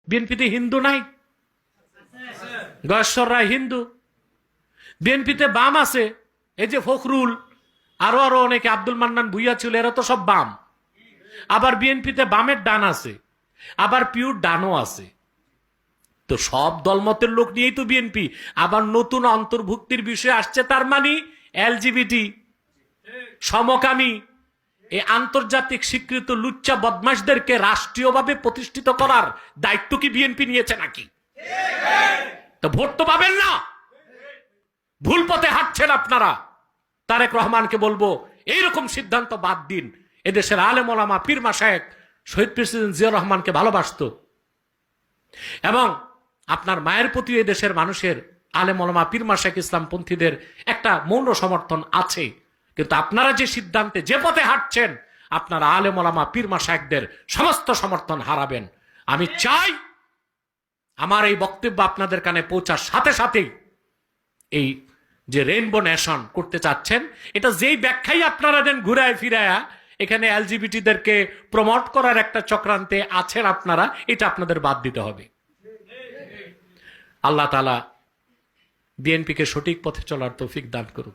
বিএনপিতে হিন্দু নাই? গয়েশ্বর রায় হিন্দু। বিএনপিতে বাম আছে, এই যে ফখরুল, আরো আরো অনেকে, আব্দুল মান্নান ভুইয়া ছিল, এরা তো সব বাম। আবার বিএনপিতে বামের ডান আছে, আবার পিওর ডানও আছে। তো সব দলমতের লোক নিয়েই তো বিএনপি। আবার নতুন অন্তর্ভুক্তির বিষয় আসছে, তার মানে এলজিবিটি, সমকামী, এই আন্তর্জাতিক স্বীকৃত লুচ্চা বদমাশদেরকে রাষ্ট্রীয়ভাবে প্রতিষ্ঠিত করার দায়িত্ব কি বিএনপি নিয়েছে নাকি? তো ভোট তো পাবেন না, ভুল পথে হাঁটছেন আপনারা। তারেক রহমানকে বলবো, এইরকম সিদ্ধান্ত বাদ দিন। এদেশের আলেম ওলামা, পীর মাশায়েখ শহীদ প্রেসিডেন্ট জিয়াউর রহমানকে ভালোবাসতো, এবং আপনার মায়ের প্রতি দেশের মানুষের আলেম ওলামা, পীর মাশায়েখ, ইসলামপন্থীদের একটা মৌন সমর্থন আছে। কিন্তু আপনারা যে সিদ্ধান্তে, যে পথে হাঁটছেন, আপনারা আলেম ওলামা, পীর মাশায়েখদের সমস্ত সমর্থন হারাবেন। আমি চাই আমার এই বক্তব্য আপনাদের কানে পৌঁছার সাথে সাথেই এই যে রেইনবো নেশন করতে চাচ্ছেন, এটা যেই ব্যাখ্যাই আপনারা দেন ঘুরায় ফিরায়া, এখানে এলজিবিটিদেরকে প্রমোট করার একটা চক্রান্তে আছেন আপনারা, এটা আপনাদের বাদ দিতে হবে। আল্লাহ তাআলা বিএনপিকে সঠিক পথে চলার তৌফিক দান করুন।